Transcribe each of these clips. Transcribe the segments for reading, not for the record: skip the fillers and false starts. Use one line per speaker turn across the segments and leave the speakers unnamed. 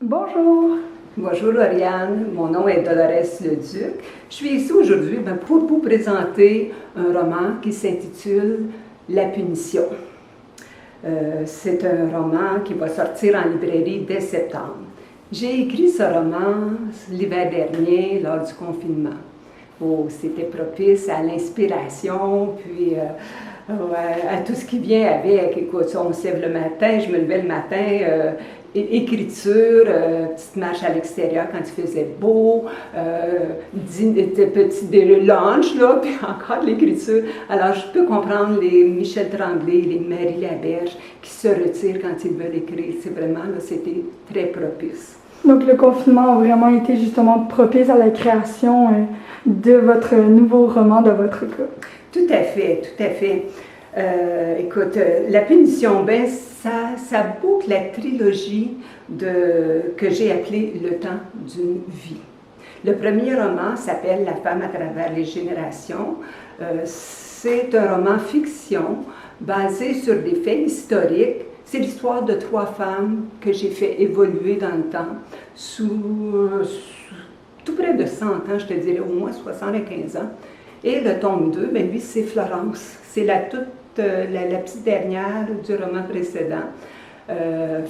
Bonjour!
Bonjour Lauriane, mon nom est Dolores Leduc. Je suis ici aujourd'hui pour vous présenter un roman qui s'intitule La punition. C'est un roman qui va sortir en librairie dès septembre. J'ai écrit ce roman l'hiver dernier lors du confinement. C'était propice à l'inspiration, puis à tout ce qui vient avec. Écoute, on se lève le matin, je me levais le matin, écriture, petite marche à l'extérieur quand il faisait beau, petit lunch, là, puis encore de l'écriture. Alors, je peux comprendre les Michel Tremblay, les Marie Laberge qui se retirent quand ils veulent écrire. C'est vraiment, là, c'était très propice.
Donc, le confinement a vraiment été justement propice à la création de votre nouveau roman, de votre cas.
Tout à fait, tout à fait. Écoute, La punition, ben, ça boucle la trilogie que j'ai appelée Le temps d'une vie. Le premier roman s'appelle La femme à travers les générations. C'est un roman fiction basé sur des faits historiques. C'est l'histoire de 3 femmes que j'ai fait évoluer dans le temps tout près de 100 ans, je te dirais au moins 75 ans. Et le tome 2, ben lui, c'est Florence. C'est la petite dernière du roman précédent.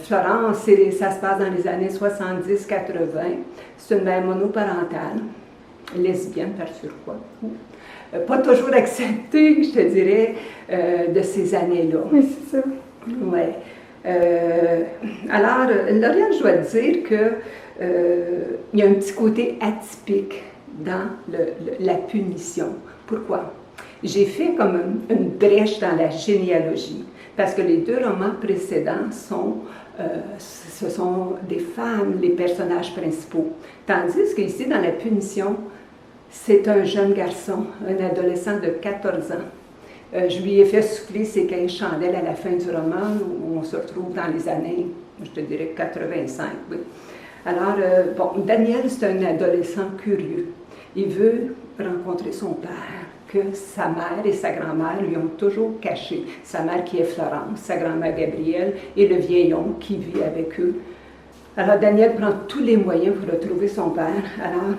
Florence, ça se passe dans les années 70-80. C'est une mère monoparentale, lesbienne par surcroît. Pas toujours acceptée, je te dirais, de ces années-là.
Oui, c'est ça.
Oui. Alors, Lauriane, je dois te dire qu'il y a un petit côté atypique dans la punition. Pourquoi? J'ai fait comme une brèche dans la généalogie, parce que les 2 romans précédents ce sont des femmes, les personnages principaux. Tandis qu'ici, dans la punition, c'est un jeune garçon, un adolescent de 14 ans. Je lui ai fait souffler ses 15 chandelles à la fin du roman, où on se retrouve dans les années, je te dirais, 85. Oui. Alors, Daniel, c'est un adolescent curieux. Il veut rencontrer son père, que sa mère et sa grand-mère lui ont toujours caché. Sa mère qui est Florence, sa grand-mère Gabrielle et le vieil oncle qui vit avec eux. Alors, Daniel prend tous les moyens pour retrouver son père. Alors,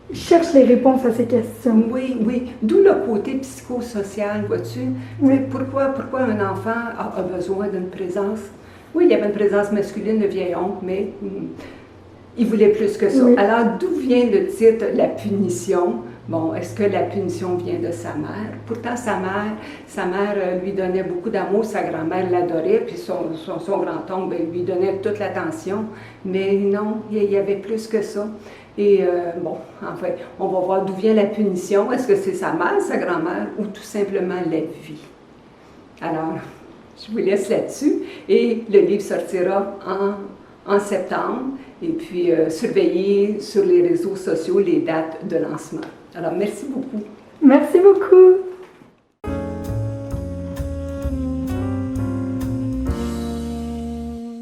il cherche les réponses à ces questions.
Oui, oui. D'où le côté psychosocial, vois-tu? Oui. Pourquoi un enfant a besoin d'une présence? Oui, il y avait une présence masculine, le vieil oncle, mais il voulait plus que ça. Oui. Alors, d'où vient le titre « La punition » ? Bon, est-ce que la punition vient de sa mère? Pourtant, sa mère lui donnait beaucoup d'amour, sa grand-mère l'adorait, puis son grand-oncle lui donnait toute l'attention. Mais non, il y avait plus que ça. Et en fait, on va voir d'où vient la punition. Est-ce que c'est sa mère, sa grand-mère, ou tout simplement la vie? Alors, je vous laisse là-dessus. Et le livre sortira en septembre. Et puis, surveillez sur les réseaux sociaux les dates de lancement. Alors, merci beaucoup.
Merci beaucoup.